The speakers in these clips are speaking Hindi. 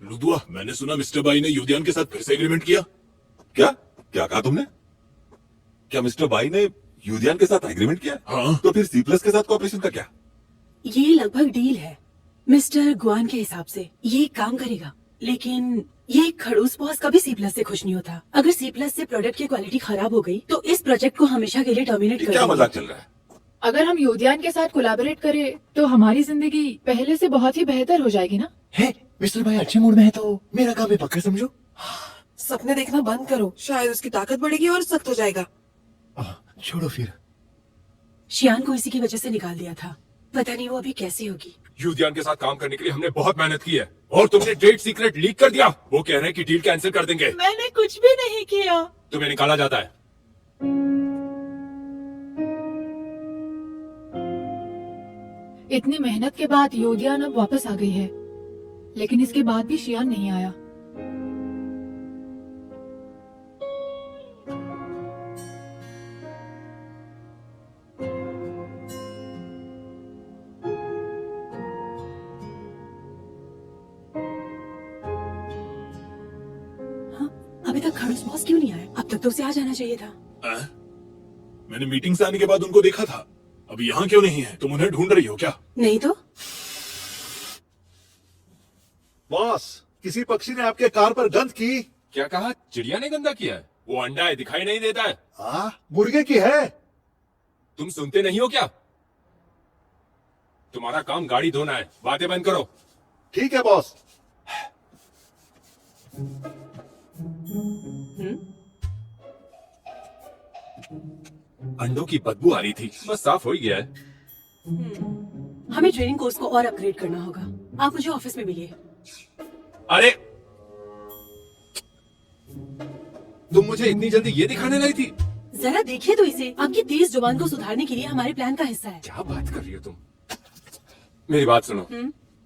लुदुआ, मैंने सुना मिस्टर बाई ने युदियान के साथ फिर से एग्रीमेंट किया। क्या क्या कहा तुमने? क्या मिस्टर बाई ने यूदियान के साथ एग्रीमेंट किया? हाँ। तो फिर सी प्लस के साथ कॉपरेशन का क्या? ये लगभग डील है। मिस्टर गुआन के हिसाब से ये काम करेगा, लेकिन ये खड़ूस बॉस कभी सी प्लस से खुश नहीं होता। अगर सी प्लस से प्रोडक्ट की क्वालिटी खराब हो गई तो इस प्रोजेक्ट को हमेशा के लिए टर्मिनेट कर क्या देंगे। मजाक चल रहा है? अगर हम योदियान के साथ कोलैबोरेट करें तो हमारी जिंदगी पहले से बहुत ही बेहतर हो जाएगी ना। है मिस्टर भाई अच्छे मूड में है तो मेरा काम है पक्का समझो। सपने देखना बंद करो, शायद उसकी ताकत बढ़ेगी और सख्त हो जाएगा। छोड़ो फिर। शियान को इसी की वजह से निकाल दिया था, पता नहीं वो अभी कैसी होगी। युदियान के साथ काम करने के लिए हमने बहुत मेहनत की है और तुमने ट्रेड सीक्रेट लीक कर दिया। वो कह रहे हैं कि डील कैंसिल कर देंगे। मैंने कुछ भी नहीं किया। तुम्हें निकाला जाता है। इतनी मेहनत के बाद योदियान अब वापस आ गई है, लेकिन इसके बाद भी शियान नहीं आया। अभी तक खड़ूस बॉस क्यों नहीं आया? अब तक तो उसे आ जाना चाहिए था। मैंने मीटिंग से आने के बाद उनको देखा था। अभी यहाँ क्यों नहीं है? तुम उन्हें ढूंढ रही हो क्या? नहीं तो बॉस, किसी पक्षी ने आपके कार पर गंध की। क्या कहा? चिड़िया ने गंदा किया है? वो अंडा है, दिखाई नहीं देता है। मुर्गे की है। तुम सुनते नहीं हो क्या? तुम्हारा काम गाड़ी धोना है, बातें बंद करो। ठीक है बॉस। अंडों की बदबू आ रही थी, बस साफ हो ही गया है। हमें ट्रेनिंग कोर्स को और अपग्रेड करना होगा। आप मुझे ऑफिस में मिलिए। अरे तुम मुझे इतनी जल्दी ये दिखाने लाई थी? जरा देखिए तो इसे। आपकी तेज जुबान को सुधारने के लिए हमारे प्लान का हिस्सा है। क्या बात कर रही हो तुम? मेरी बात सुनो।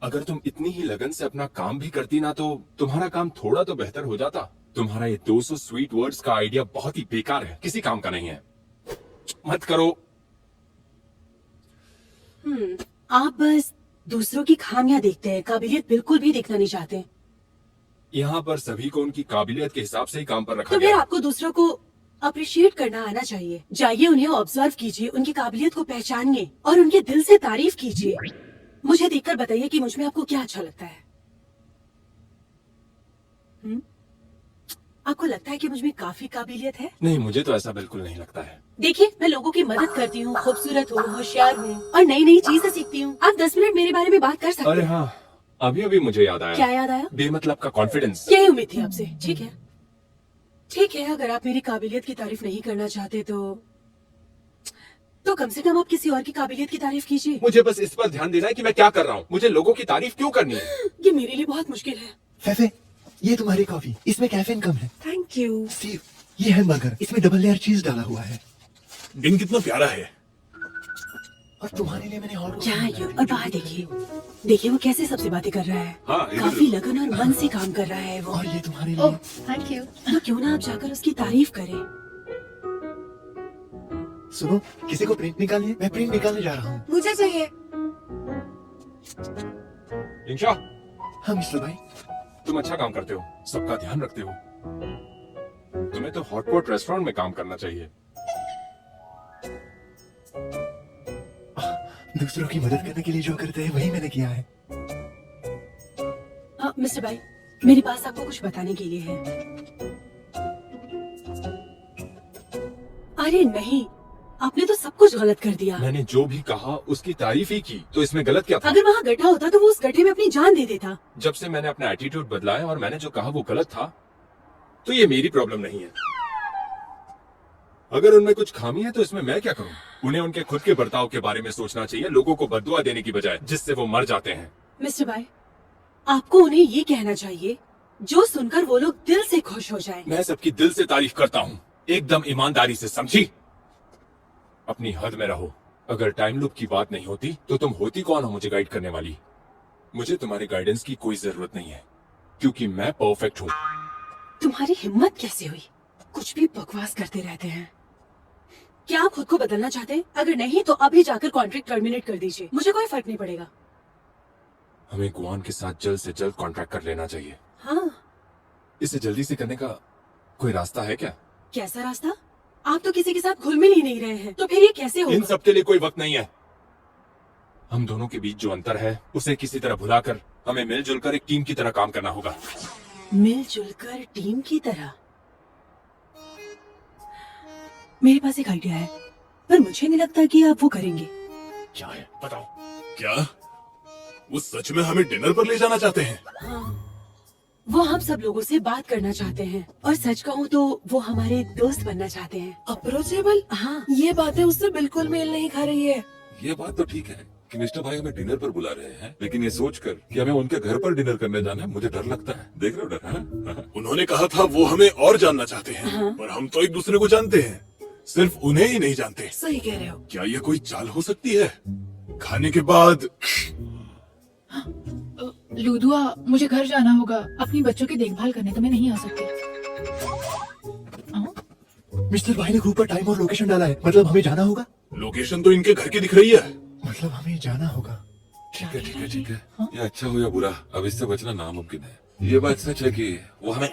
अगर तुम इतनी ही लगन से अपना काम भी करती ना तो तुम्हारा काम थोड़ा तो बेहतर हो जाता। तुम्हारा ये 200 स्वीट वर्ड्स का आइडिया बहुत ही बेकार है, किसी काम का नहीं है। मत करो। आप बस दूसरों की खामियां देखते हैं, काबिलियत बिल्कुल भी देखना नहीं चाहते। यहाँ पर सभी को उनकी काबिलियत के हिसाब से ही काम पर रखा तो गया फिर है। आपको दूसरों को अप्रिशिएट करना आना चाहिए। जाइए उन्हें ऑब्जर्व कीजिए, उनकी काबिलियत को पहचानिए और उनके दिल से तारीफ कीजिए। मुझे देखकर बताइए कि मुझ में आपको क्या अच्छा लगता है। आपको लगता है कि मुझ में काफी काबिलियत है? नहीं, मुझे तो ऐसा बिल्कुल नहीं लगता है। देखिए, मैं लोगों की मदद करती हूँ, खूबसूरत हूँ, होशियार हूँ और नई नई चीजें सीखती हूँ। आप 10 मिनट मेरे बारे में बात कर सकते अरे हैं। हाँ, अभी अभी मुझे याद आया। क्या याद आया? बेमतलब का कॉन्फिडेंस। यही उम्मीद थी आपसे। ठीक है, ठीक है। अगर आप मेरी काबिलियत की तारीफ नहीं करना चाहते तो कम से कम आप किसी और की काबिलियत की तारीफ कीजिए। मुझे बस इस पर ध्यान देना है कि मैं क्या कर रहा हूँ। मुझे लोगों की तारीफ क्यों करनी है? ये मेरे लिए बहुत मुश्किल है। फैफे, ये तुम्हारी कॉफी, इसमें कैफीन कम है। Thank you. स्टीव, ये हैमबर्गर, इसमें डबल लेयर चीज डाला हुआ है। दिन कितना प्यारा है। और तुम्हारे लिए मैंने हॉट क्या है ये? और बाहर देखिए, देखिए वो कैसे सबसे बातें कर रहा है। हाँ, इधर- काफी लगन और मन से काम कर रहा है वो। और ये तुम्हारे ओह, लिए। Thank you. तो क्यों ना आप जाकर उसकी तारीफ करें। सुनो, किसी को प्रिंट निकालनी है? मैं प्रिंट निकालने जा रहा हूँ। मुझे चाहिए। इंशा, हाँ मिस्टर भाई। तुम अच्छा काम करते हो, सबका ध्यान रखते हो। तुम्हें तो हॉटपॉट रेस्टोरेंट में काम करना चाहिए। दूसरों की मदद करने के लिए जो करते हैं वही मैंने किया है। मिस्टर भाई, मेरे पास आपको कुछ बताने के लिए है। अरे नहीं, आपने तो सब कुछ गलत कर दिया। मैंने जो भी कहा उसकी तारीफ ही की, तो इसमें गलत क्या था? अगर वहाँ गड्ढा होता तो वो उस गड्ढे में अपनी जान दे देता। जब से मैंने अपना एटीट्यूड बदला है और मैंने जो कहा वो गलत था, तो ये मेरी प्रॉब्लम नहीं है। अगर उनमें कुछ खामी है तो इसमें मैं क्या करूं? उन्हें उनके खुद के बर्ताव के बारे में सोचना चाहिए, लोगों को बद्दुआ देने की बजाय, जिससे वो मर जाते हैं। मिस्टर भाई, आपको उन्हें ये कहना चाहिए जो सुनकर वो लोग दिल से खुश हो जाएं। मैं सबकी दिल से तारीफ करता हूँ, एकदम ईमानदारी से, समझी? अपनी हद में रहो। अगर टाइम लूप की बात नहीं होती तो तुम होती कौन हो मुझे गाइड करने वाली? मुझे तुम्हारे गाइडेंस की कोई जरूरत नहीं है, क्योंकि मैं परफेक्ट हूँ। तुम्हारी हिम्मत कैसे हुई? कुछ भी बकवास करते रहते हैं। क्या आप खुद को बदलना चाहते हैं? अगर नहीं तो अभी जाकर कॉन्ट्रैक्ट टर्मिनेट कर दीजिए, मुझे कोई फर्क नहीं पड़ेगा। हमें गुआन के साथ जल्द से जल्द कॉन्ट्रैक्ट कर लेना चाहिए। हाँ, इसे जल्दी से करने का कोई रास्ता है क्या? कैसा रास्ता? आप तो किसी के साथ घुल मिल ही नहीं रहे हैं, तो फिर ये कैसे इन होगा? सब के लिए कोई वक्त नहीं है। हम दोनों के बीच जो अंतर है उसे किसी तरह भुलाकर हमें मिलजुल कर एक टीम की तरह काम करना होगा। मिलजुल कर टीम की तरह? मेरे पास एक आइडिया है, पर मुझे नहीं लगता कि आप वो करेंगे। क्या है बताओ? क्या वो सच में हमें डिनर पर ले जाना चाहते हैं? हाँ, वो हम सब लोगों से बात करना चाहते हैं, और सच कहूँ तो वो हमारे दोस्त बनना चाहते हैं। अप्रोचेबल? हाँ, ये बातें उससे बिल्कुल मेल नहीं खा रही है। ये बात तो ठीक है कि मिस्टर भाई हमें डिनर पर बुला रहे हैं, लेकिन ये सोचकर कि हमें उनके घर पर डिनर करने जाना है, मुझे डर लगता है। देख रहे हो डर? हाँ? उन्होंने कहा था वो हमें और जानना चाहते हैं, हाँ। पर हम तो एक दूसरे को जानते हैं, सिर्फ उन्हें ही नहीं जानते। सही कह रहे हो। क्या ये कोई चाल हो सकती है? खाने के बाद लुदुआ, मुझे घर जाना होगा। अपनी बच्चों की देखभाल करने तो मैं नहीं आ सकती। मिस्टर भाई ने ग्रुप पर टाइम और लोकेशन डाला है, मतलब हमें जाना होगा। लोकेशन तो इनके घर की दिख रही है। मतलब हमें जाना होगा। ठीक है ठीक है ठीक है। ये अच्छा हो या बुरा, अब इससे बचना नामुमकिन है। ये बात सच है कि वो हमें,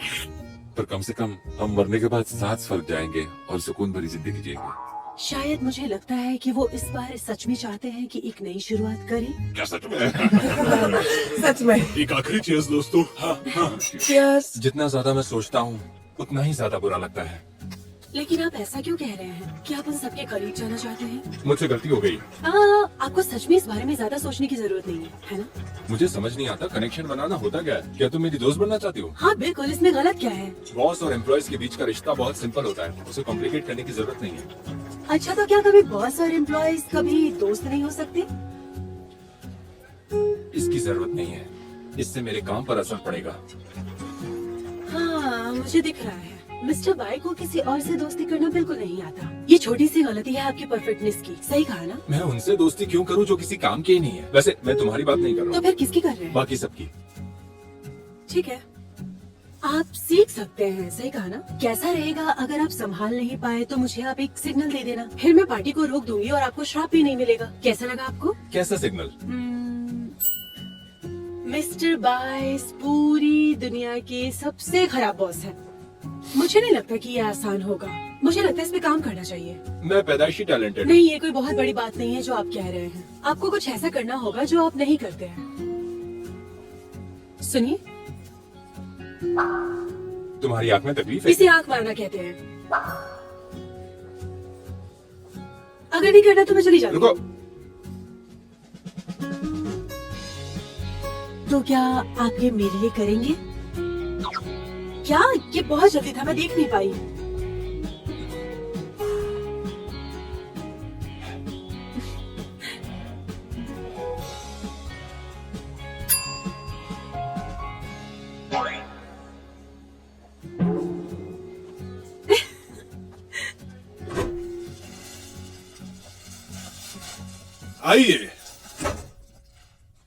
पर कम से कम हम मरने के बाद साथ स्वर्ग जाएंगे और सुकून भरी जिंदगी जिएंगे। शायद मुझे लगता है कि वो इस बार सच में चाहते हैं कि एक नई शुरुआत करें। क्या सच में? सच में। एक आखिरी चीज दोस्तों। हाँ हाँ। Cheers। जितना ज्यादा मैं सोचता हूँ उतना ही ज्यादा बुरा लगता है। लेकिन आप ऐसा क्यों कह रहे हैं? क्या आप उन सबके करीब जाना चाहते हैं? मुझसे गलती हो गई। आपको सच में इस बारे में ज्यादा सोचने की जरूरत नहीं है ना? मुझे समझ नहीं आता कनेक्शन बनाना होता क्या है? क्या तुम मेरी दोस्त बनना चाहती हो? हाँ बिल्कुल, इसमें गलत क्या है? बॉस और एम्प्लॉयज के बीच का रिश्ता बहुत सिंपल होता है, उसे कॉम्प्लिकेट करने की जरूरत नहीं है। अच्छा, तो क्या कभी बॉस और एम्प्लॉयज कभी दोस्त नहीं हो सकते? इसकी जरूरत नहीं है, इससे मेरे काम पर असर पड़ेगा। हाँ, मुझे दिख रहा है मिस्टर बाई को किसी और से दोस्ती करना बिल्कुल नहीं आता। ये छोटी सी गलती है आपकी परफेक्टनेस की, सही कहा ना? मैं उनसे दोस्ती क्यों करूं जो किसी काम की ही नहीं है? वैसे मैं तुम्हारी बात नहीं कर रहा तो हूँ, फिर किसकी कर रहे हैं? बाकी सबकी। ठीक है, आप सीख सकते हैं, सही कहा ना? कैसा रहेगा अगर आप संभाल नहीं पाए तो मुझे आप एक सिग्नल दे देना, फिर मैं पार्टी को रोक दूंगी और आपको श्राप भी नहीं मिलेगा। कैसा लगा आपको? कैसा सिग्नल? मिस्टर बाइस पूरी दुनिया के सबसे खराब बॉस है। मुझे नहीं लगता कि ये आसान होगा। मुझे लगता है इस पे काम करना चाहिए। मैं पैदाइशी टैलेंटेड। नहीं, ये कोई बहुत बड़ी बात नहीं है जो आप कह रहे हैं। आपको कुछ ऐसा करना होगा जो आप नहीं करते हैं। सुनिए, तुम्हारी आंख में तकलीफ है? इसे आंख मारना कहते हैं। अगर नहीं करना तो मैं चली जाऊंगी। रुको, तो क्या आप ये मेरे लिए करेंगे? क्या? ये बहुत जल्दी था, मैं देख नहीं पाई। आइए।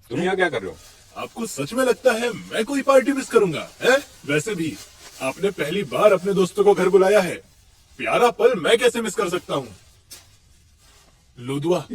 तुम यहाँ क्या कर रहे हो? आपको सच में लगता है मैं कोई पार्टी मिस करूंगा है? वैसे भी आपने पहली बार अपने दोस्तों को घर बुलाया है, प्यारा पल मैं कैसे मिस कर सकता हूँ? लुदुआ,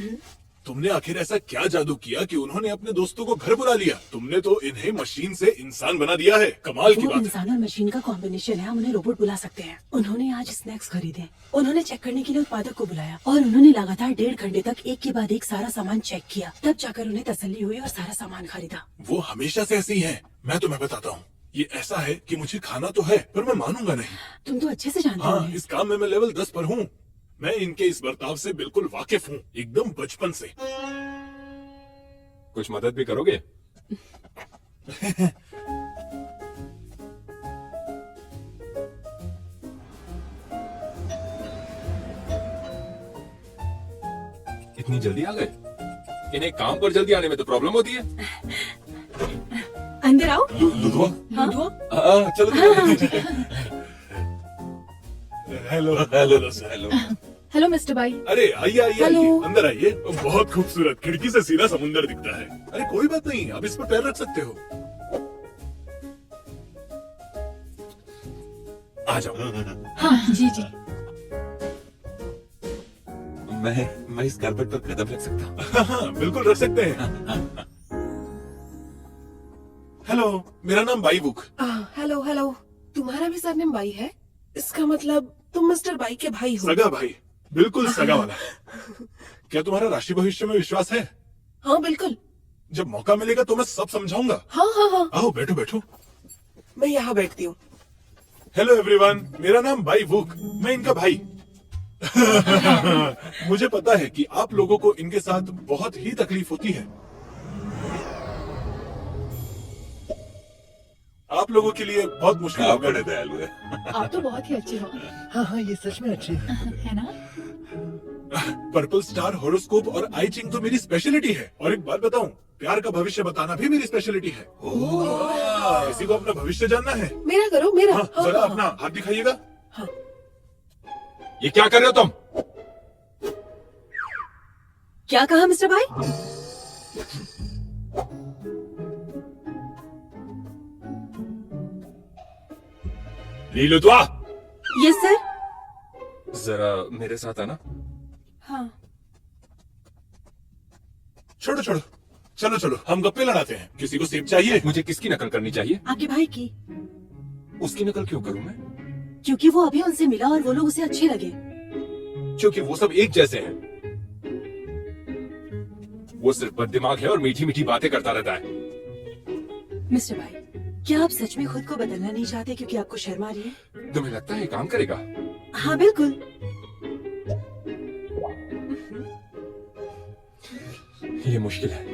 तुमने आखिर ऐसा क्या जादू किया कि उन्होंने अपने दोस्तों को घर बुला लिया? तुमने तो इन्हें मशीन से इंसान बना दिया है। कमाल की वो बात है। इंसान और मशीन का कॉम्बिनेशन है, हम उन्हें रोबोट बुला सकते हैं। उन्होंने आज स्नैक्स खरीदे, उन्होंने चेक करने के लिए उत्पादक को बुलाया और उन्होंने लगातार 1.5 घंटे तक एक के बाद एक सारा सामान चेक किया, तब जाकर उन्हें तसल्ली हुई और सारा सामान खरीदा। वो हमेशा से ऐसी हैं। मैं तुम्हें बताता हूँ, ये ऐसा है कि मुझे खाना तो है पर मैं मानूंगा नहीं। तुम तो अच्छे से जानते हो हाँ, उन्हें। इस काम में मैं लेवल 10 पर हूँ। मैं इनके इस बर्ताव से बिल्कुल वाकिफ हूँ, एकदम बचपन से। कुछ मदद भी करोगे? इतनी जल्दी आ गए? इन्हें काम पर जल्दी आने में तो प्रॉब्लम होती है। अंदर आओ। दुधवा लूडो? चलो hello hello sir. Hello hello mister by. अरे आइए आइए हेलो। आइए, अंदर आइए। बहुत खूबसूरत, खिड़की से सीधा समुंदर दिखता है। अरे कोई बात नहीं, आप इस पर पैर रख सकते हो। आ जाओ। हाँ जी जी। मैं इस कारपेट पर कदम रख सकता हूँ? हाँ, बिल्कुल रख सकते हैं। हेलो, मेरा नाम बाई बुक। हेलो हेलो, तुम्हारा भी सरनेम बाई है? इसका मतलब तुम मिस्टर बाई के भाई हो? सगा भाई, बिल्कुल सगा वाला। क्या तुम्हारा राशि भविष्य में विश्वास है? हाँ बिल्कुल। जब मौका मिलेगा तो मैं सब समझाऊंगा। हाँ हाँ हाँ, आओ बैठो बैठो। मैं यहाँ बैठती हूँ। हेलो एवरीवन, मेरा नाम बाई वुक, मैं इनका भाई। मुझे पता है कि आप लोगों को इनके साथ बहुत ही तकलीफ होती है। आप लोगों के लिए बहुत मुश्किल आप होगा। बड़े दयालु है। आप तो बहुत ही अच्छे हो, हाँ हाँ, ये सच में अच्छी है। है ना? पर्पल स्टार होरोस्कोप और आई चिंग तो मेरी स्पेशलिटी है। और एक बात बताऊं, प्यार का भविष्य बताना भी मेरी स्पेशलिटी है। किसी को अपना भविष्य जानना है? मेरा करो, मेरा। हाँ, हाँ, जरा हाँ, अपना हाथ दिखाइएगा। हाँ। ये क्या कर रहे हो तुम? क्या कहा मिस्टर भाई? लीलुत्वा, यस सर। जरा मेरे साथ आना। हाँ। छोड़ो छोड़ो, चलो चलो हम गप्पे लड़ाते हैं। किसी को सेब चाहिए? मुझे किसकी नकल करनी चाहिए? आपके भाई की, उसकी नकल क्यों करूं मैं? क्योंकि वो अभी उनसे मिला और वो लोग उसे अच्छे लगे। क्योंकि वो सब एक जैसे हैं। वो सिर्फ बददिमाग है और मीठी मीठी बातें करता रहता है। मिस्टर भाई, क्या आप सच में खुद को बदलना नहीं चाहते क्योंकि आपको शर्म आ रही है? तुम्हें लगता है ये काम करेगा? हाँ बिल्कुल। ये मुश्किल है।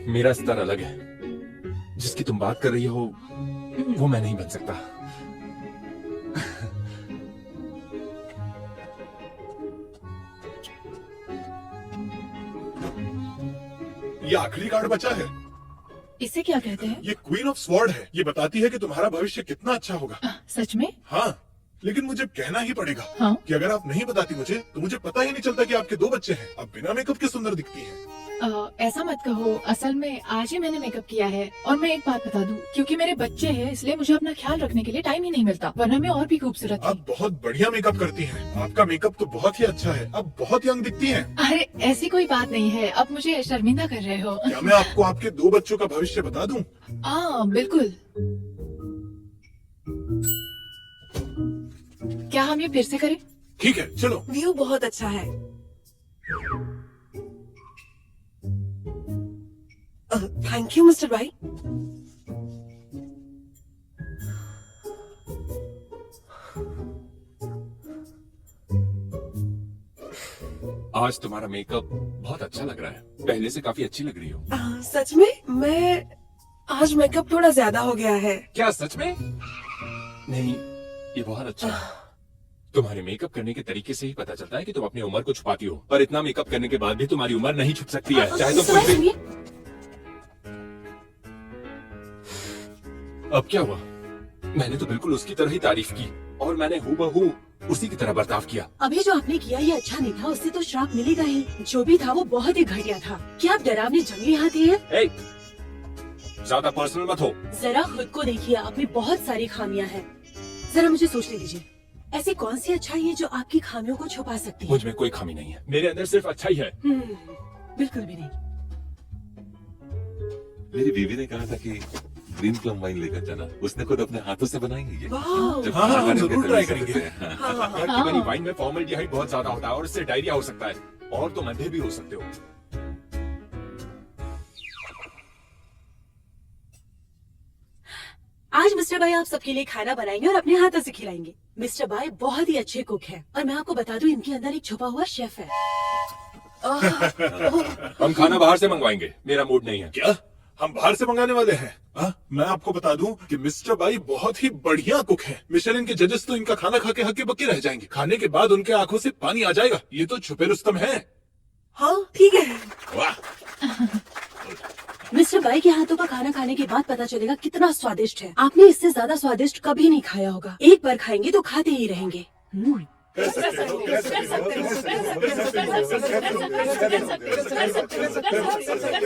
मेरा स्तर अलग है। जिसकी तुम बात कर रही हो वो मैं नहीं बन सकता। ये आखिरी कार्ड बचा है। इसे क्या कहते हैं? ये क्वीन ऑफ स्वॉर्ड है। ये बताती है कि तुम्हारा भविष्य कितना अच्छा होगा। सच में? हाँ, लेकिन मुझे कहना ही पड़ेगा हाँ। कि अगर आप नहीं बताती मुझे तो मुझे पता ही नहीं चलता कि आपके 2 बच्चे हैं। आप बिना मेकअप के सुंदर दिखती हैं। ऐसा मत कहो, असल में आज ही मैंने मेकअप किया है। और मैं एक बात बता दूं, क्योंकि मेरे बच्चे हैं इसलिए मुझे अपना ख्याल रखने के लिए टाइम ही नहीं मिलता, वरना मैं और भी खूबसूरत थी। आप बहुत बढ़िया मेकअप करती हैं। आपका मेकअप तो बहुत ही अच्छा है। आप बहुत यंग दिखती हैं। अरे ऐसी कोई बात नहीं है, अब मुझे शर्मिंदा कर रहे हो। क्या मैं आपको आपके 2 बच्चों का भविष्य बता दूं? बिल्कुल। क्या हम ये फिर से करें? ठीक है, चलो। व्यू बहुत अच्छा है। Thank you mister by. आज तुम्हारा मेकअप बहुत अच्छा लग रहा है। पहले से काफी अच्छी लग रही हो। सच में? मैं आज मेकअप थोड़ा ज्यादा हो गया है। क्या सच में? नहीं, ये बहुत अच्छा है। तुम्हारे मेकअप करने के तरीके से ही पता चलता है कि तुम अपनी उम्र को छुपाती हो। पर इतना मेकअप करने के बाद भी तुम्हारी उम्र नहीं छुप सकती है, चाहे तुम मिस्टर भाई कुछ भी। सुनिए, अब क्या हुआ? मैंने तो बिल्कुल उसकी तरह ही तारीफ की और मैंने हूबहू उसी की तरह बर्ताव किया। अभी जो आपने किया ये अच्छा नहीं था, उससे तो श्राप मिलेगा ही। जो भी था वो बहुत ही घटिया था। क्या आप डरावने जंगली हाथी हैं? ए, ज्यादा पर्सनल मत हो। जरा खुद को देखिए, आप में बहुत सारी खामियां हैं। जरा मुझे सोचने दीजिए, ऐसी कौन सी अच्छाई है जो आपकी खामियों को छुपा सकती है? मुझ में कोई खामी नहीं है। मेरे अंदर सिर्फ अच्छा ही है। बिल्कुल भी नहीं। मेरी बीवी ने कहा था कि ग्रीन प्लम वाइन लेकर जाना। उसने खुद अपने हाथों से बनाई है ये। वाह। जब हाँ, खाना हम खाने जरूर होंगे ट्राई तभी करेंगे। सकते हैं। हाँ। हाँ हाँ घर की बनी वाइन में फॉर्मल्डिहाइड बहुत ज्यादा होता है और इससे डायरिया हो सकता है और तुम अंधे भी हो सकते हो। आज मिस्टर बाई आप सबके लिए खाना बनाएंगे और अपने हाथों से खिलाएंगे। मिस्टर बाई बहुत ही अच्छे कुक हैं और मैं आपको बता दूं इनके अंदर एक छुपा हुआ शेफ है। हम खाना बाहर से मंगवाएंगे, मेरा मूड नहीं है। क्या हम बाहर से मंगाने वाले हैं? मैं आपको बता दूं कि मिस्टर बाई बहुत ही बढ़िया कुक हैं। मिशेलिन के जजेस तो इनका खाना खा के हक्के बक्के रह जाएंगे। खाने के बाद उनके आंखों से पानी आ जाएगा। ये तो छुपे रुस्तम हैं। हाँ ठीक है। वाह, मिस्टर बाई के हाथों का खाना खाने के बाद पता चलेगा कितना स्वादिष्ट है। आपने इससे ज्यादा स्वादिष्ट कभी नहीं खाया होगा। एक बार खाएंगे तो खाते ही रहेंगे। कर सकते हो, कर सकते हो, कर सकते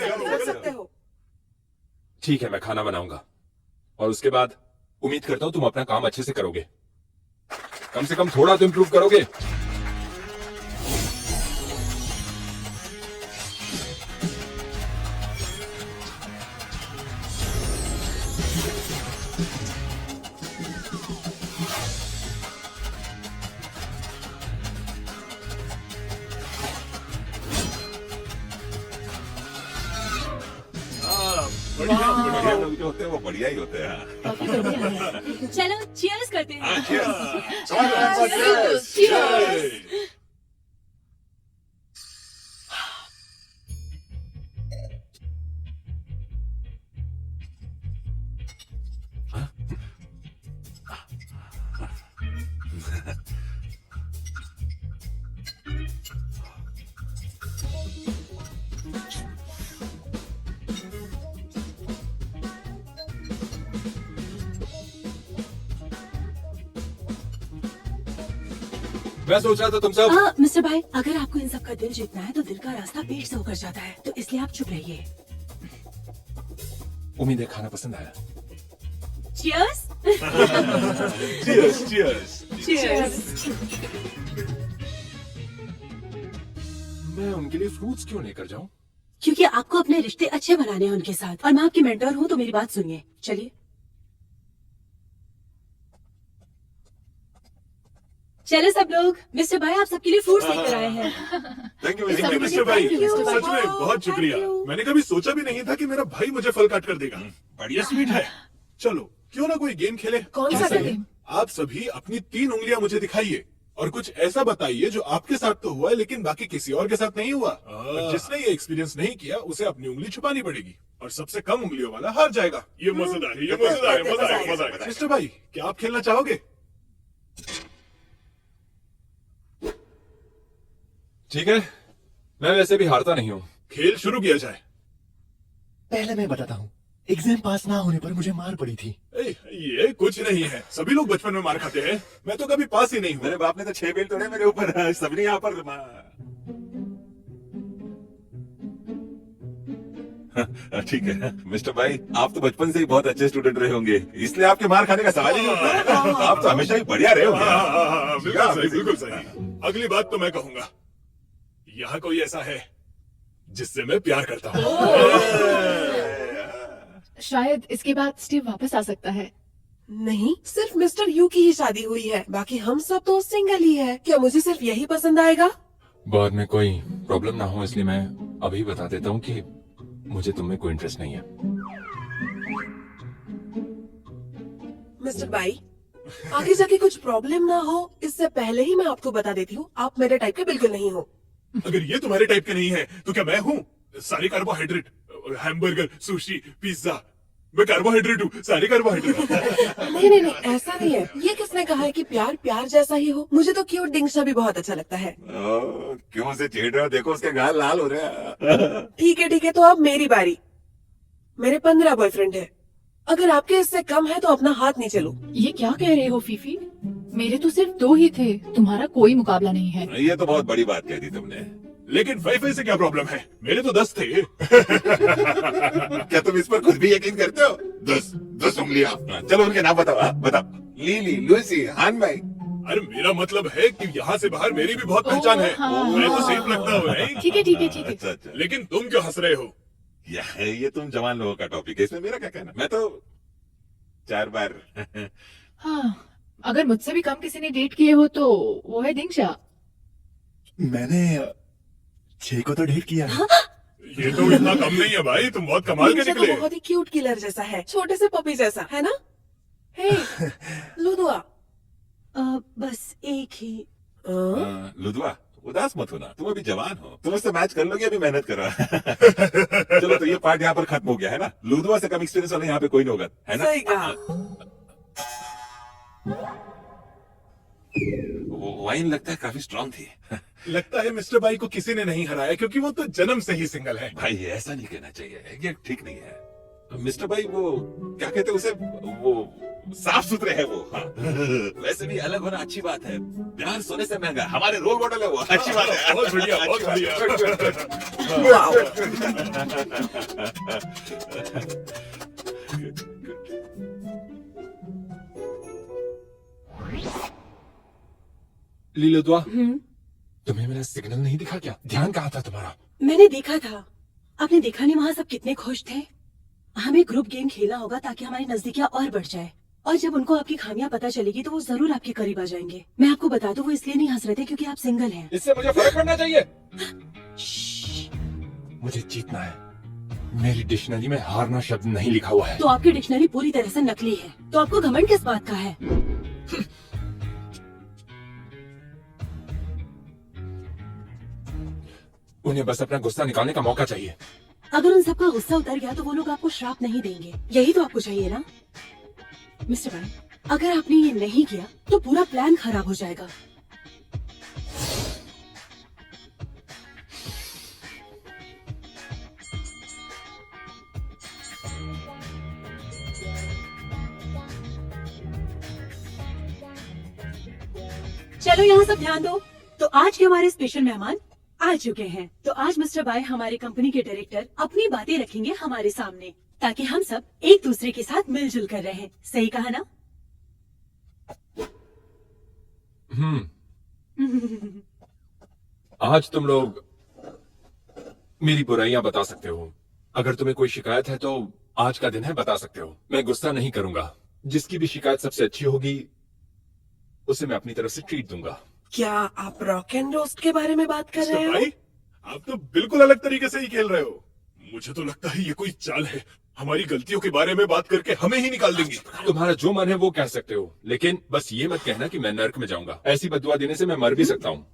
हो, कर सकते हो। ठीक है, मैं खाना बनाऊंगा और उसके बाद उम्मीद करता हूँ तुम अपना काम अच्छे से करोगे। कम से कम थोड़ा तो इम्प्रूव करोगे। बढ़िया, बढ़िया। लोग जो होते हैं वो बढ़िया ही होते हैं। काफी बढ़िया है। चलो चीयर्स करते हैं। Cheers! मैं सोच रहा था तुम सब मिस्टर भाई, अगर आपको इन सब का दिल जीतना है तो दिल का रास्ता पेट से होकर जाता है, तो इसलिए आप चुप रहिए। उम्मीद है खाना पसंद आया। Cheers! Cheers, cheers. Cheers! मैं उनके लिए फ्रूट्स क्यों लेकर जाऊं? क्योंकि आपको अपने रिश्ते अच्छे बनाने हैं उनके साथ, और मैं आपकी मेंटर हूँ तो मेरी बात सुनिए। चलिए चलो सब लोग, मिस्टर भाई आप सबके लिए फ्रूट्स लेकर आए हैं। Thank you Thank you, mister Mr. भाई। Thank you, Mr. सच में बहुत शुक्रिया। मैंने कभी सोचा भी नहीं था कि मेरा भाई मुझे फल काट कर देगा। बढ़िया स्वीट है। चलो क्यों ना कोई गेम खेले? कौन सा कैसा गेम? है? आप सभी अपनी 3 उंगलियां मुझे दिखाइए और कुछ ऐसा बताइए जो आपके साथ तो हुआ है लेकिन बाकी किसी और के साथ नहीं हुआ। और जिसने ये एक्सपीरियंस नहीं किया उसे अपनी उंगली छुपानी पड़ेगी और सबसे कम उंगलियों वाला हार जाएगा। ये मजेदार है, ये मजेदार है, मजा आएगा, मजा आएगा। मिस्टर भाई, क्या आप खेलना चाहोगे? ठीक है, मैं वैसे भी हारता नहीं हूँ। खेल शुरू किया जाए। पहले मैं बताता हूँ, एग्जाम पास ना होने पर मुझे मार पड़ी थी। ये कुछ नहीं है, सभी लोग बचपन में मार खाते हैं। मैं तो कभी पास ही नहीं मेरे हुआ। बाप ने तो 6 बेल तोड़े मेरे ऊपर। सबने यहाँ पर ठीक है मिस्टर भाई, आप तो बचपन से ही बहुत अच्छे स्टूडेंट रहे होंगे, इसलिए आपके मार खाने का सवाल ही नहीं उठता है। आप तो हमेशा ही बढ़िया रहे होंगे। बिल्कुल सही, बिल्कुल सही। अगली बात तो मैं कहूंगा, यहाँ कोई ऐसा है जिससे मैं प्यार करता हूँ। शायद इसके बाद स्टीव वापस आ सकता है। नहीं, सिर्फ मिस्टर यू की ही शादी हुई है, बाकी हम सब तो सिंगल ही है। क्या मुझे सिर्फ यही पसंद आएगा? बाद में कोई प्रॉब्लम ना हो इसलिए मैं अभी बता देता हूँ कि मुझे तुम में कोई इंटरेस्ट नहीं है। मिस्टर बाई, आगे जाके कुछ प्रॉब्लम ना हो इससे पहले ही मैं आपको बता देती हूँ, आप मेरे टाइप के बिल्कुल नहीं हो। अगर ये तुम्हारे टाइप के नहीं है तो क्या मैं हूँ? सारे कार्बोहाइड्रेट, हैमबर्गर, सुशी, पिज्जा, मैं कार्बोहाइड्रेट हूँ, सारे कार्बोहाइड्रेट। नहीं नहीं नहीं, ऐसा नहीं है। ये किसने कहा है कि प्यार प्यार जैसा ही हो? मुझे तो क्यूट डिंगशा भी बहुत अच्छा लगता है। क्यों उसे छेड़ रहे हो? देखो उसके गाल लाल हो रहे हैं। ठीक है, तो अब मेरी बारी। मेरे 15 बॉयफ्रेंड है, अगर आपके इससे कम है तो अपना हाथ नीचे लो। ये क्या कह रहे हो फीफी? मेरे तो सिर्फ 2 ही थे, तुम्हारा कोई मुकाबला नहीं है। ये तो बहुत बड़ी बात कह दी तुमने। लेकिन वाईफाई से क्या प्रॉब्लम है? मेरे तो 10 थे। क्या तुम इस पर खुद भी यकीन करते हो? 10 उंगलियां। चलो उनके नाम बताओ। बताओ। लिली, लूसी, हान भाई। अरे मेरा मतलब है कि यहाँ से बाहर मेरी भी बहुत पहचान है। हाँ। मैं तो सेफ लगता हूँ, नहीं? ठीक है ठीक है ठीक है। अच्छा। लेकिन तुम क्यों हंस रहे हो? ये तुम जवान लोगों का टॉपिक है, इसमें मेरा क्या कहना? मैं तो 4 बार। हाँ, अगर मुझसे भी कम किसी ने डेट किए हो तो वो है दिंगशा। मैंने 6 को तो डेट किया है। ये तो इतना कम नहीं है भाई, तुम बहुत कमाल के डिंगशा तो निकले। बहुत ही क्यूट किलर जैसा है, छोटे से पपी जैसा, है ना? हे लुदुआ बस एक ही। लुदवा उदास मत होना, तुम अभी जवान हो, तुम उससे मैच कर लोगे, अभी मेहनत करो। चलो तो ये पार्ट यहाँ पर खत्म हो गया है ना। लुदवा से कम एक्सपीरियंस वाले यहाँ पे कोई नहीं होगा, है ना? सही कहा। वो वाइन लगता है काफी स्ट्रांग थी। लगता है मिस्टर बाई को किसी ने नहीं हराया क्योंकि वो तो जन्म से ही सिंगल है। भाई ऐसा नहीं कहना चाहिए, ये ठीक नहीं है। मिस्टर भाई वो क्या कहते हैं उसे, वो साफ सुथरे है वो। हाँ। वैसे भी अलग होना अच्छी बात है, प्यार सोने से महंगा, हमारे रोल मॉडल है वो, अच्छी बात है। बहुत बढ़िया, बहुत बढ़िया। लीलोद्वा, तुम्हें मेरा सिग्नल नहीं दिखा क्या? ध्यान कहाँ था तुम्हारा? मैंने देखा था। आपने देखा नहीं वहाँ सब कितने खुश थे? हमें ग्रुप गेम खेलना होगा ताकि हमारी नजदीकियाँ और बढ़ जाए, और जब उनको आपकी खामियां पता चलेगी तो वो जरूर आपके करीब आ जाएंगे। मैं आपको बता दूं, वो इसलिए नहीं हंस रहे थे क्योंकि आप सिंगल हैं। इससे मुझे फर्क पड़ना चाहिए। मुझे जीतना है। मेरी डिक्शनरी में हारना शब्द नहीं लिखा हुआ है। तो आपकी डिक्शनरी पूरी तरह से नकली है, तो आपको घमंड किस बात का है? उन्हें बस अपना गुस्सा निकालने का मौका चाहिए। अगर उन सबका गुस्सा उतर गया तो वो लोग आपको श्राप नहीं देंगे, यही तो आपको चाहिए ना मिस्टर भाई। अगर आपने ये नहीं किया तो पूरा प्लान खराब हो जाएगा। चलो यहाँ सब ध्यान दो। तो आज के हमारे स्पेशल मेहमान आ चुके हैं। तो आज मिस्टर बाय हमारे कंपनी के डायरेक्टर अपनी बातें रखेंगे हमारे सामने, ताकि हम सब एक दूसरे के साथ मिलजुल कर रहें। सही कहा ना? आज तुम लोग मेरी बुराइयां बता सकते हो। अगर तुम्हें कोई शिकायत है तो आज का दिन है, बता सकते हो। मैं गुस्सा नहीं करूंगा। जिसकी भी शिकायत सबसे अच्छी होगी उसे मैं अपनी तरफ से ट्रीट दूंगा। क्या आप रॉक एंड रोस्ट के बारे में बात कर रहे मिस्टर हो? भाई, आप तो बिल्कुल अलग तरीके से ही खेल रहे हो। मुझे तो लगता है ये कोई चाल है, हमारी गलतियों के बारे में बात करके हमें ही निकाल देंगे। तुम्हारा जो मन है वो कह सकते हो, लेकिन बस ये मत कहना कि मैं नर्क में जाऊंगा। ऐसी बददुआ देने से मैं मर भी सकता हूँ।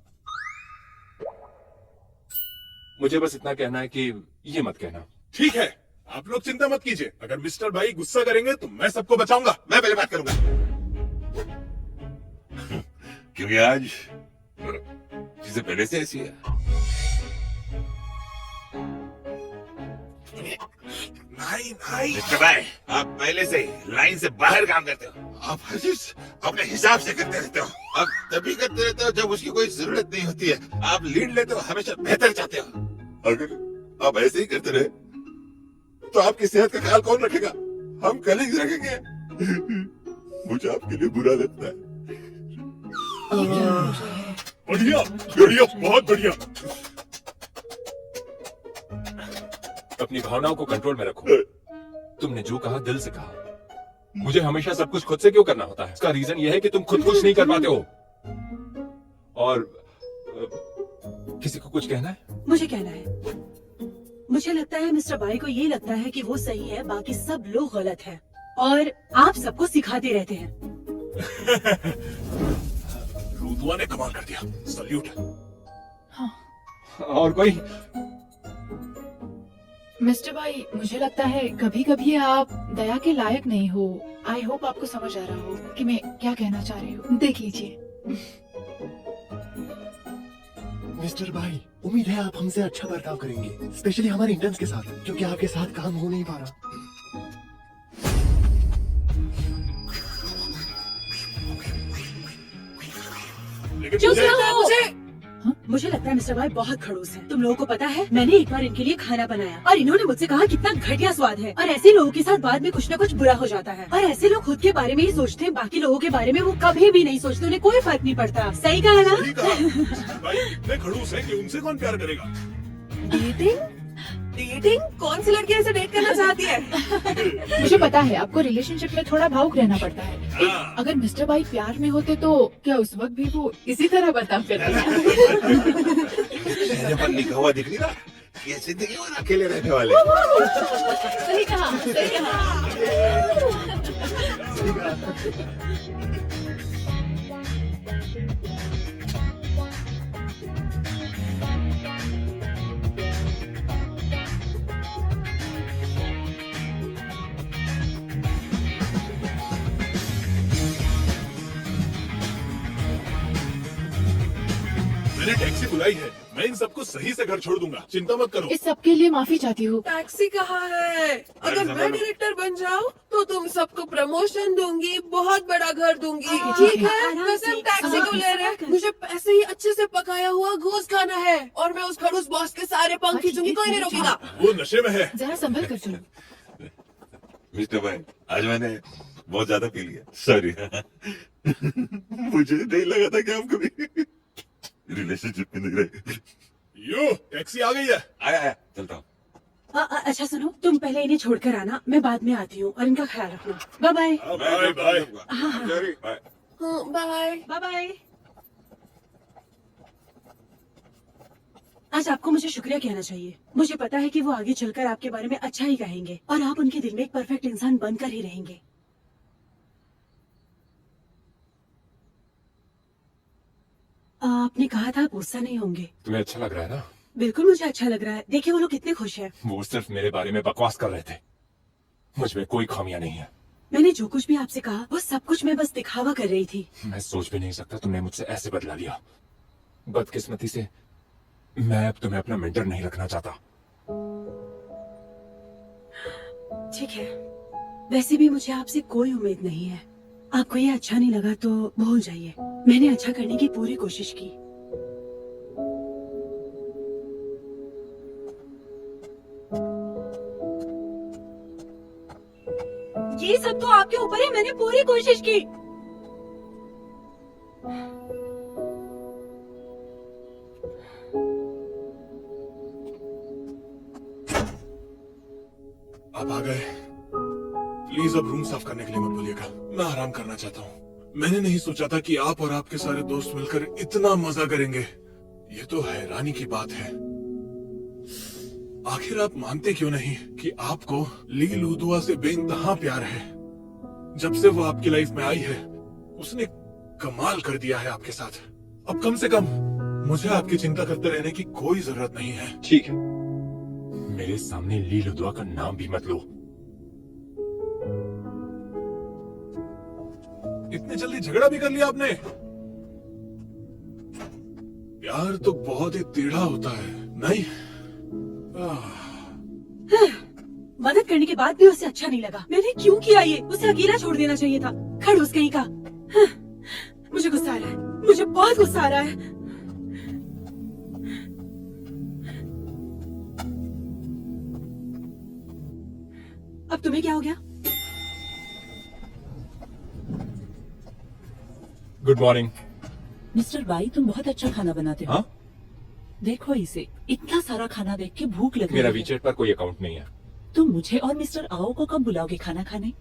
मुझे बस इतना कहना है कि ये मत कहना। ठीक है, आप लोग चिंता मत कीजिए। अगर मिस्टर भाई गुस्सा करेंगे तो मैं सबको बचाऊंगा। मैं पहले बात करूंगा, क्योंकि आज चीजें पहले से ऐसी है। नहीं, मिस्टर भाई, आप पहले से ही लाइन से बाहर काम करते हो। आप हर चीज अपने हिसाब से करते रहते हो। आप तभी करते रहते हो जब उसकी कोई जरूरत नहीं होती है। आप लीड लेते हो, हमेशा बेहतर चाहते हो। अगर आप ऐसे ही करते रहे तो आपकी सेहत का ख्याल कौन रखेगा? हम कलीग रखेंगे। मुझे आपके लिए बुरा लगता है। बढ़िया बढ़िया, बहुत बढ़िया। अपनी भावनाओं को कंट्रोल में रखो। तुमने जो कहा दिल से कहा। मुझे हमेशा सब कुछ खुद से क्यों करना होता है? इसका रीजन यह है कि तुम खुद कुछ नहीं कर पाते हो। और किसी को कुछ कहना है? मुझे कहना है, मुझे लगता है मिस्टर बाई को ये लगता है कि वो सही है, बाकी सब लोग गलत हैं, और आप सबको सिखाते रहते हैं। लुदुआ ने कमाल कर दिया, सल्यूट। और कोई? मिस्टर भाई, मुझे लगता है कभी कभी आप दया के लायक नहीं हो। आई होप आपको समझ आ रहा हो कि मैं क्या कहना चाह रही हूँ। देख लीजिए। मिस्टर भाई, उम्मीद है आप हमसे अच्छा बर्ताव करेंगे, स्पेशली हमारे इंटर्न्स के साथ, क्योंकि आपके साथ काम हो नहीं पा रहा। लेकिन चुप मुझे रहो। मुझे लगता है मिस्टर भाई बहुत खड़ूस है। तुम लोगों को पता है, मैंने एक बार इनके लिए खाना बनाया और इन्होंने मुझसे कहा कितना घटिया स्वाद है। और ऐसे लोगों के साथ बाद में कुछ न कुछ बुरा हो जाता है। और ऐसे लोग खुद के बारे में ही सोचते हैं, बाकी लोगों के बारे में वो कभी भी नहीं सोचते। उन्हें कोई फर्क नहीं पड़ता। सही कहा ना? सही कहा। मिस्टर भाई इतने खड़ूस है कि उनसे कौन प्यार करेगा? डेटिंग? कौन सी लड़की ऐसे डेट करना चाहती है? मुझे पता है आपको रिलेशनशिप में थोड़ा भावुक रहना पड़ता है। हाँ। अगर मिस्टर भाई प्यार में होते तो क्या उस वक्त भी वो इसी तरह बर्ताव करते? चेहरे पर लिखा हुआ दिख रही ना, ये जिंदगी में अकेले रहने वाले। सही कहा, सही कहा। मैंने टैक्सी बुलाई है, मैं इन सबको सही से घर छोड़ दूंगा, चिंता मत करो। इस सब के लिए माफी चाहती हूँ। टैक्सी कहाँ है? अगर मैं डायरेक्टर बन जाऊँ तो तुम सबको प्रमोशन दूंगी, बहुत बड़ा घर दूंगी। ठीक है, आराम वैसे से, हम टैक्सी को ले रहे आराम से। हैं। मुझे पैसे ही अच्छे से पकाया हुआ घोस्ट खाना है और मैं उस खड़ूस बॉस के सारे पंख खींचूंगी, कोई नहीं रोकेगा। वो नशे में है। जरा संभल कर चलो। मिस्टर भाई, आज मैंने बहुत ज्यादा पी लिया, सॉरी। मुझे नहीं लगा था कि आप कभी रिलेशनशिप में नहीं रहे। यो, टैक्सी आ गई है। आया आया, चलता हूँ। अच्छा सुनो, तुम पहले इन्हें छोड़कर आना, मैं बाद में आती हूँ, और इनका ख्याल रखना। Bye bye. Bye bye. Sorry, bye. Bye. Bye bye. आज आपको मुझे शुक्रिया कहना चाहिए। मुझे पता है कि वो आगे चलकर आपके बारे में अच्छा ही कहेंगे और आप उनके दिल में एक परफेक्ट इंसान बनकर ही रहेंगे। आपने कहा था आप गुस्सा नहीं होंगे। तुम्हें अच्छा लग रहा है ना? बिल्कुल मुझे अच्छा लग रहा है। देखिए वो लोग कितने खुश हैं। वो सिर्फ मेरे बारे में बकवास कर रहे थे, मुझ में कोई खामियां नहीं है। मैंने जो कुछ भी आपसे कहा वो सब कुछ मैं बस दिखावा कर रही थी। मैं सोच भी नहीं सकता तुमने मुझसे ऐसे बदला लिया। बदकिस्मती से मैं अब तुम्हें अपना मेंटर नहीं रखना चाहता। ठीक है, वैसे भी मुझे आपसे कोई उम्मीद नहीं है। आपको ये अच्छा नहीं लगा तो भूल जाइए। मैंने अच्छा करने की पूरी कोशिश की। ये सब तो आपके ऊपर है, मैंने पूरी कोशिश की। आप आ गए। प्लीज अब रूम साफ करने के लिए मत बोलिएगा, मैं आराम करना चाहता हूँ। मैंने नहीं सोचा था कि आप और आपके सारे दोस्त मिलकर इतना मजा करेंगे। ये तो हैरानी की बात है। आखिर आप मानते क्यों नहीं कि आपको ली लुदुआ से बेइंतहा प्यार है? जब से वो आपकी लाइफ में आई है, उसने कमाल कर दिया है आपके साथ। अब कम से कम मुझे आपकी चिंता करते रहने की कोई जरूरत नहीं है। ठीक है, मेरे सामने ली लुदुआ का नाम भी मत लो। इतनी जल्दी झगड़ा भी कर लिया आपने? प्यार तो बहुत ही टेढ़ा होता है, नहीं? मदद करने के बाद भी उसे अच्छा नहीं लगा। मैंने क्यों किया ये? उसे अकेला छोड़ देना चाहिए था। खड़ूस कहीं का। मुझे गुस्सा आ रहा है, मुझे बहुत गुस्सा आ रहा है। अब तुम्हें क्या हो गया? Good morning. मिस्टर बाई, तुम बहुत अच्छा खाना बनाते हो। हाँ? देखो इसे, इतना सारा खाना देख के भूख लग मेरा रही है। वीचेट पर कोई अकाउंट नहीं है। तुम मुझे और मिस्टर आओ को कब बुलाओगे खाना खाने?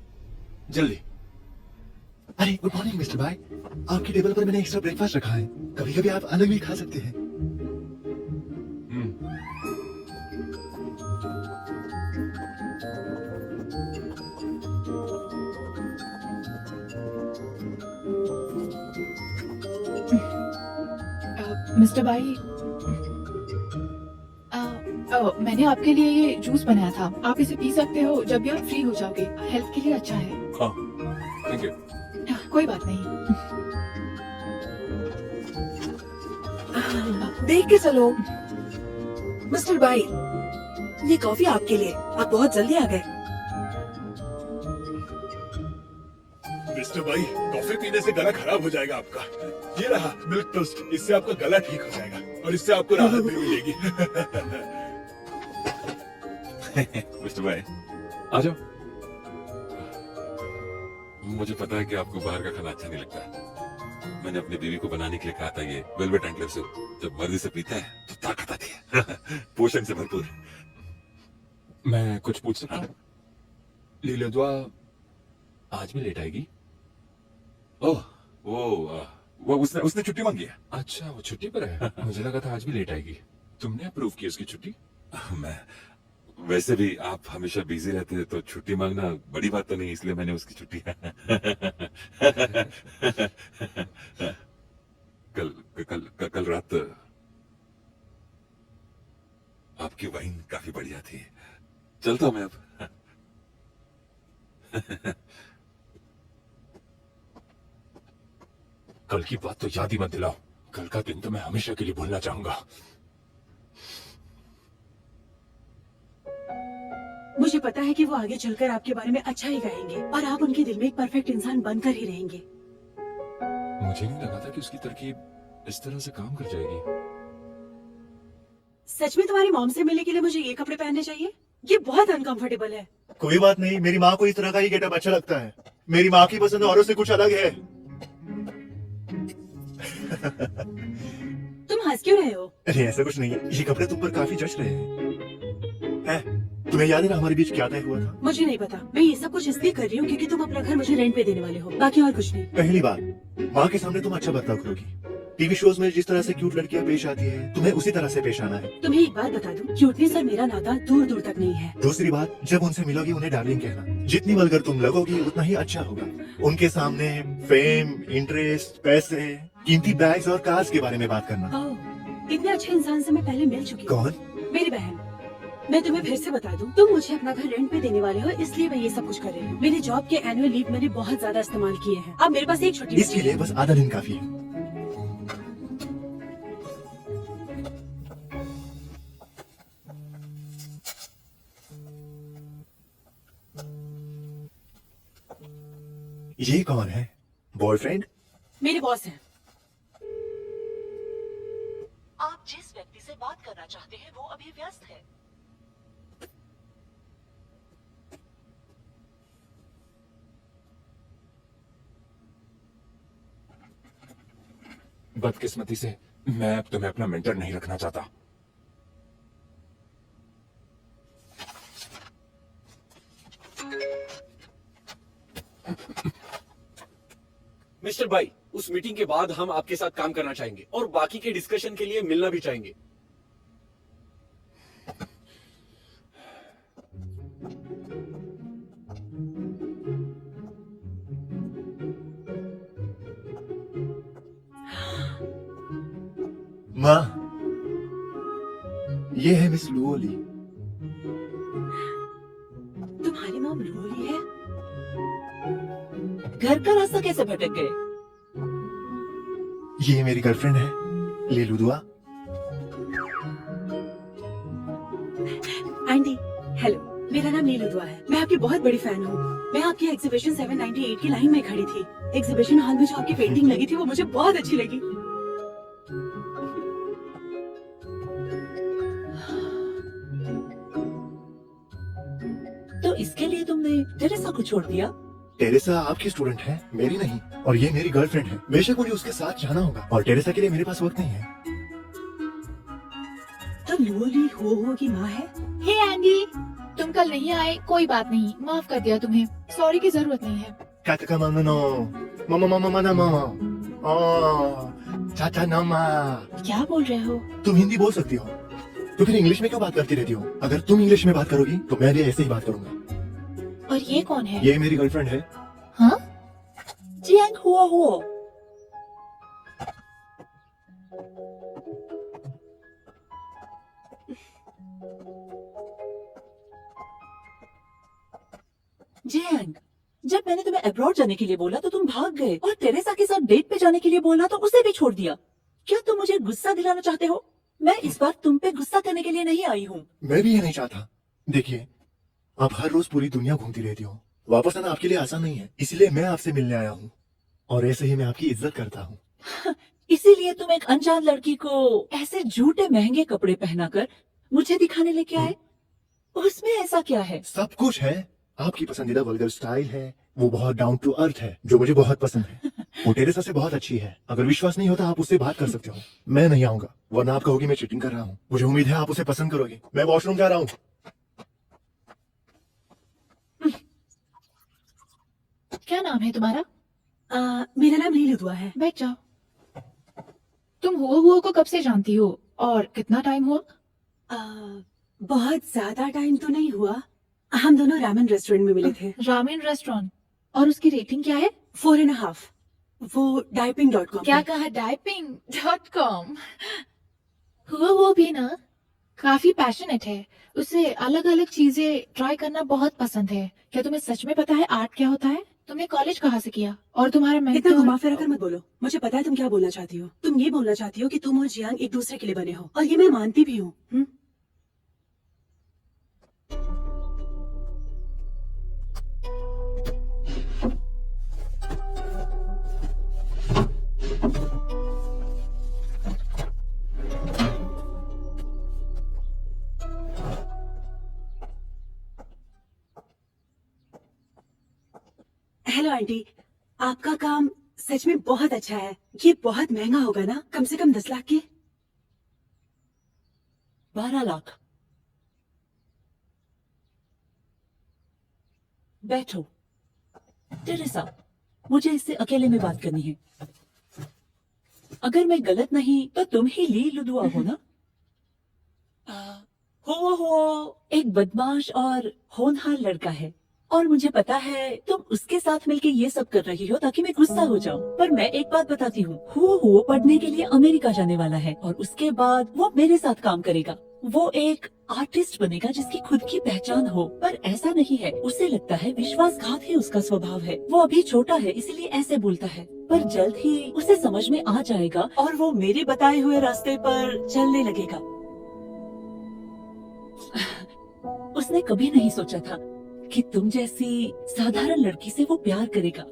जल्दी। अरे गुड मॉर्निंग मिस्टर भाई, आपकी टेबल पर मैंने एक्स्ट्रा ब्रेकफास्ट रखा है। कभी कभी आप अलग भी खा सकते हैं। मिस्टर बाई, मैंने आपके लिए ये जूस बनाया था। आप इसे पी सकते हो जब भी आप फ्री हो जाओगे। हेल्थ के लिए अच्छा है। हाँ, थैंक यू। कोई बात नहीं। देख के चलो। मिस्टर भाई, ये कॉफी आपके लिए। आप बहुत जल्दी आ गए। मिस्टर भाई, कॉफी पीने से गला खराब हो जाएगा आपका। ये रहा मिल्क टोस्ट, इससे आपका गला ठीक हो जाएगा और इससे आपको राहत भी मिलेगी। मिस्टर भाई, आ जाओ। मुझे पता है कि आपको बाहर का खाना अच्छा नहीं लगता। मैंने अपनी बीवी को बनाने के लिए कहा था ये वेलवेट एंटलर सूप। जब मर्जी से पीता है तो ताकत आती है। पोषण से भरपूर। मैं कुछ पूछ सकता हूँ? ली लुदुआ आज भी लेट आएगी? ओह, वो उसने छुट्टी मांगी है। अच्छा, वो छुट्टी पर है। मुझे लगा था आज भी लेट आएगी। तुमने अप्रूव की उसकी छुट्टी? मैं वैसे भी आप हमेशा बिजी रहते हैं तो छुट्टी मांगना बड़ी बात तो नहीं, इसलिए मैंने उसकी छुट्टी कल कल कल रात आपकी वाइन काफी बढ़िया थी। चलता हूं मैं अब। कल की बात तो याद ही मत दिलाओ। कल का दिन तो मैं हमेशा के लिए भूलना चाहूंगा। मुझे पता है कि वो आगे चलकर आपके बारे में अच्छा ही गाएंगे और आप उनके दिल में एक परफेक्ट इंसान बनकर ही रहेंगे। मुझे नहीं लगा था कि उसकी तरकीब इस तरह से काम कर जाएगी। सच में तुम्हारी मॉम से मिलने के लिए मुझे ये कपड़े पहनने चाहिए? ये बहुत अनकंफर्टेबल है। कोई बात नहीं, मेरी माँ को इस तरह का ही गेटअप अच्छा लगता है। मेरी माँ की पसंद औरों से कुछ अलग है। तुम हंस क्यों रहे हो? अरे ऐसा कुछ नहीं है, ये कपड़े तुम पर काफी जच रहे हैं। तुम्हें याद है ना हमारे बीच क्या तय हुआ था? मुझे नहीं पता। मैं ये सब कुछ इसलिए कर रही हूँ क्योंकि तुम अपना घर मुझे रेंट पे देने वाले हो, बाकी और कुछ नहीं। पहली बात, माँ के सामने तुम अच्छा बर्ताव करोगी। टीवी शोज में जिस तरह से क्यूट लड़कियां पेश आती है, तुम्हें उसी तरह से पेश आना है। तुम्हें एक बात बता दूं, क्यूटनेस और मेरा नाता दूर दूर तक नहीं है। दूसरी बात, जब उनसे मिलोगी उन्हें डार्लिंग कहना। जितनी वल्गर तुम लगोगी उतना ही अच्छा होगा। उनके सामने फेम, इंटरेस्ट, पैसे, कीमती बैग्स और कार्स के बारे में बात करना। ओह, इतने अच्छे इंसान से मैं पहले मिल चुकी हूँ। कौन? मेरी बहन। मैं तुम्हें फिर से बता दूं, तुम मुझे अपना घर रेंट पे देने वाले हो, इसलिए मैं ये सब कुछ कर रही हूँ। मेरे जॉब के एनुअल लीव मैंने बहुत ज्यादा इस्तेमाल किए हैं। अब मेरे पास एक छुट्टी इसके लिए बस आधा दिन काफी है। ये कौन है? बॉयफ्रेंड? मेरे बॉस है। आप जिस व्यक्ति से बात करना चाहते हैं वो अभी व्यस्त है। बदकिस्मती से मैं अब तुम्हें अपना मेंटर नहीं रखना चाहता। मिस्टर भाई, उस मीटिंग के बाद हम आपके साथ काम करना चाहेंगे और बाकी के डिस्कशन के लिए मिलना भी चाहेंगे। माँ, ये है मिस लुओली। तुम्हारी मॉम रोली है? घर का रास्ता कैसे भटक गए? ये मेरी गर्लफ्रेंड है, लेलू दुआ। आंटी, हेलो, मेरा नाम नीलू दुआ है। मैं आपकी बहुत बड़ी फैन हूँ। मैं आपकी एग्जीबिशन 798 की लाइन में खड़ी थी। एग्जीबिशन हॉल में जो आपकी पेंटिंग लगी थी वो मुझे बहुत अच्छी लगी। तो इसके लिए तुमने टेरेसा को छोड़ दिया? टेरेसा आपकी स्टूडेंट है, मेरी नहीं। और ये मेरी गर्लफ्रेंड है। बेशक मुझे उसके साथ जाना होगा और टेरेसा के लिए मेरे पास वक्त नहीं है। तो लुओली हो की माँ है? हे एंडी, तुम कल नहीं आए, कोई बात नहीं, माफ कर दिया तुम्हें। सॉरी की जरूरत नहीं है। काका मामा नो, मामा मामा मामा मामा, ओ चाचा नामा। क्या बोल रहे हो? तुम हिंदी बोल सकती हो, तो फिर इंग्लिश में क्यों बात करती रहती हो? अगर तुम इंग्लिश में बात करोगी तो मैं भी ऐसे ही बात करूंगा। और ये कौन है? ये मेरी गर्लफ्रेंड है। हाँ? जियांग हुआ हुआ। जियांग, जब मैंने तुम्हें अब्रॉड जाने के लिए बोला तो तुम भाग गए और टेरेसा के साथ डेट पे जाने के लिए बोला तो उसे भी छोड़ दिया। क्या तुम मुझे गुस्सा दिलाना चाहते हो? मैं इस बार तुम पे गुस्सा करने के लिए नहीं आई हूँ। मैं भी ये नहीं चाहता। देखिए, आप हर रोज पूरी दुनिया घूमती रहती हो। वापस आना आपके लिए आसान नहीं है, इसलिए मैं आपसे मिलने आया हूँ और ऐसे ही मैं आपकी इज्जत करता हूँ। इसीलिए तुम एक अनजान लड़की को ऐसे झूठे महंगे कपड़े पहनाकर मुझे दिखाने लेके आए? उसमें ऐसा क्या है? सब कुछ है। आपकी पसंदीदा वल्गर स्टाइल है, वो बहुत डाउन टू अर्थ है, जो मुझे बहुत पसंद है। वो टेरेसा से बहुत अच्छी है। अगर विश्वास नहीं होता आप उससे बात कर सकते हो। मैं नहीं आऊंगा, वरना आप कहोगी मैं चीटिंग कर रहा हूँ। मुझे उम्मीद है आप उसे पसंद करोगे। मैं वॉशरूम जा रहा हूँ। क्या नाम है तुम्हारा? मेरा नाम नीलू दुआ है। बैठ जाओ। तुम हुआ को कब से जानती हो और कितना टाइम हुआ? बहुत ज्यादा टाइम तो नहीं हुआ, हम दोनों रामेन रेस्टोरेंट में मिले थे। रामेन रेस्टोरेंट, और उसकी रेटिंग क्या है? 4.5। वो डाइपिंग.com। क्या कहा? डाइपिंग.com। हुआ वो भी ना काफी पैशनेट है, उसे अलग अलग चीजें ट्राई करना बहुत पसंद है। क्या तुम्हें सच में पता है आर्ट क्या होता है? तुमने कॉलेज कहाँ से किया? और तुम्हारा इतना मेंटर? घुमा फिरा कर मत बोलो, मुझे पता है तुम क्या बोलना चाहती हो। तुम ये बोलना चाहती हो कि तुम और जियांग एक दूसरे के लिए बने हो, और ये मैं मानती भी हूँ। हेलो आंटी, आपका काम सच में बहुत अच्छा है। ये बहुत महंगा होगा ना, कम से कम 10 लाख की। 12 लाख। बैठो। टेरेसा, मुझे इससे अकेले में बात करनी है। अगर मैं गलत नहीं तो तुम ही ली लुदुआ हो ना? हो एक बदमाश और होनहार लड़का है, और मुझे पता है तुम उसके साथ मिलके ये सब कर रही हो ताकि मैं गुस्सा हो जाऊं। पर मैं एक बात बताती हूँ, वो पढ़ने के लिए अमेरिका जाने वाला है, और उसके बाद वो मेरे साथ काम करेगा। वो एक आर्टिस्ट बनेगा जिसकी खुद की पहचान हो, पर ऐसा नहीं है। उसे लगता है विश्वासघात ही उसका स्वभाव है। वो अभी छोटा है इसलिए ऐसे बोलता है, पर जल्द ही उसे समझ में आ जाएगा और वो मेरे बताए हुए रास्ते पर चलने लगेगा। उसने कभी नहीं सोचा था कि तुम जैसी साधारण लड़की से वो प्यार करेगा।